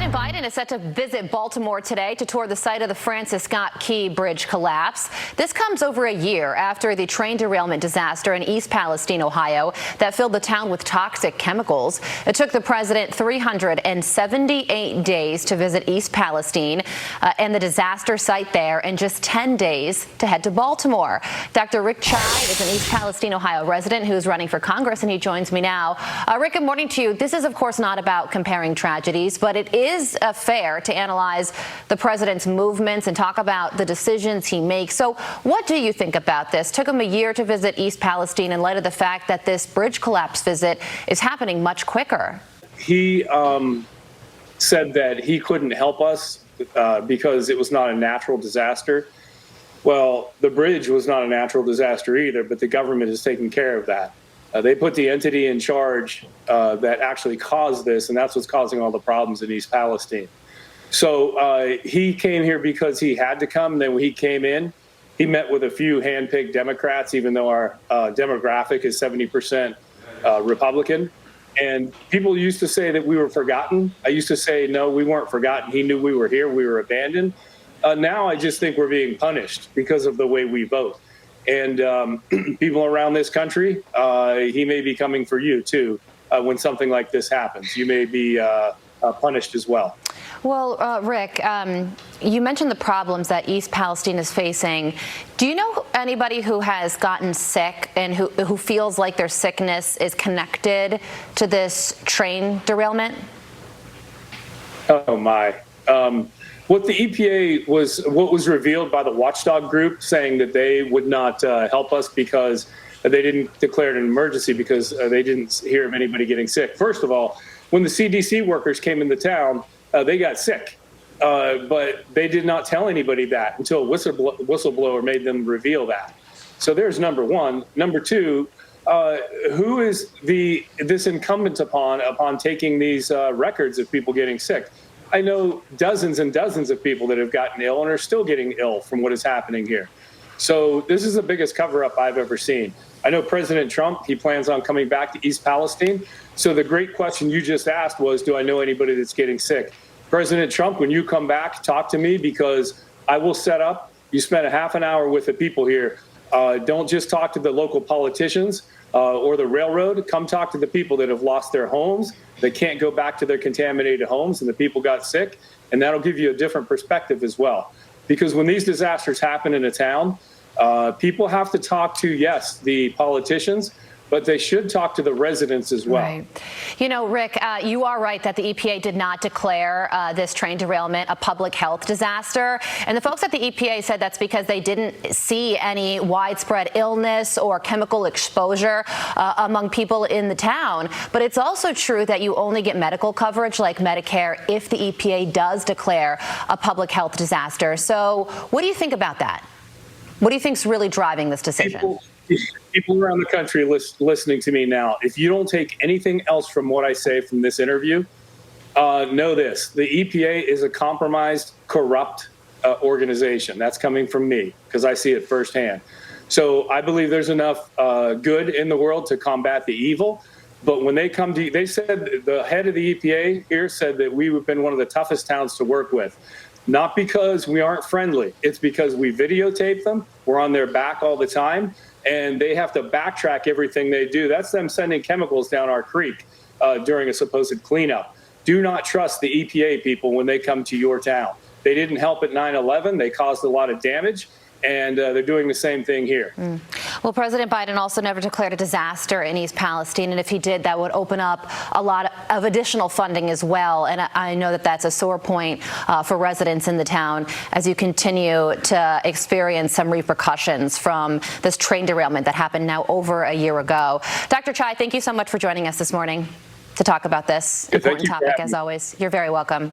President Biden is set to visit Baltimore today to tour the site of the Francis Scott Key Bridge collapse. This comes over a year after the train derailment disaster in East Palestine, Ohio, that filled the town with toxic chemicals. It took the president 378 days to visit East Palestine and the disaster site there, and just 10 days to head to Baltimore. Dr. Rick Chai is an East Palestine, Ohio resident who's running for Congress, and he joins me now. Rick, good morning to you. This is, of course, not about comparing tragedies, but it is fair to analyze the president's movements and talk about the decisions he makes. So what do you think about this? Took him a year to visit East Palestine in light of the fact that this bridge collapse visit is happening much quicker. He said that he couldn't help us because it was not a natural disaster. Well, the bridge was not a natural disaster either, but the government is taking care of that. They put the entity in charge that actually caused this, and that's what's causing all the problems in East Palestine. So he came here because he had to come. Then when he came in, he met with a few handpicked Democrats, even though our demographic is 70% Republican. And people used to say that we were forgotten. I used to say, no, we weren't forgotten. He knew we were here. We were abandoned. Now I just think we're being punished because of the way we vote. And people around this country, he may be coming for you, too, when something like this happens. You may be punished as well. Well, Rick, you mentioned the problems that East Palestine is facing. Do you know anybody who has gotten sick and who feels like their sickness is connected to this train derailment? Oh, my. What the EPA what was revealed by the watchdog group, saying that they would not help us because they didn't declare it an emergency because they didn't hear of anybody getting sick. First of all, when the CDC workers came into town, they got sick, but they did not tell anybody that until a whistleblower made them reveal that. So there's number one. Number two, who is this incumbent upon taking these records of people getting sick? I know dozens and dozens of people that have gotten ill and are still getting ill from what is happening here. So this is the biggest cover-up I've ever seen. I know President Trump, he plans on coming back to East Palestine. So the great question you just asked was, do I know anybody that's getting sick? President Trump, when you come back, talk to me, because I will set up. You spend a half an hour with the people here. Don't just talk to the local politicians or the railroad. Come talk to the people that have lost their homes. They can't go back to their contaminated homes, and the people got sick. And that'll give you a different perspective as well. Because when these disasters happen in a town, people have to talk to, yes, the politicians, but they should talk to the residents as well. Right. You know, Rick, you are right that the EPA did not declare this train derailment a public health disaster. And the folks at the EPA said that's because they didn't see any widespread illness or chemical exposure among people in the town. But it's also true that you only get medical coverage like Medicare if the EPA does declare a public health disaster. So what do you think about that? What do you think is really driving this decision? People around the country listening to me now, if you don't take anything else from what I say from this interview, know this. The EPA is a compromised, corrupt organization. That's coming from me because I see it firsthand. So I believe there's enough good in the world to combat the evil. But when they come to, they said, the head of the EPA here said that we've been one of the toughest towns to work with. Not because we aren't friendly. It's because we videotape them. We're on their back all the time. And they have to backtrack everything they do. That's them sending chemicals down our creek during a supposed cleanup. Do not trust the EPA people when they come to your town. They didn't help at 9/11. They caused a lot of damage. And they're doing the same thing here. Well, President Biden also never declared a disaster in East Palestine. And if he did, that would open up a lot of additional funding as well. And I know that that's a sore point for residents in the town as you continue to experience some repercussions from this train derailment that happened now over a year ago. Dr. Chai, thank you so much for joining us this morning to talk about this important topic, as always. You're very welcome.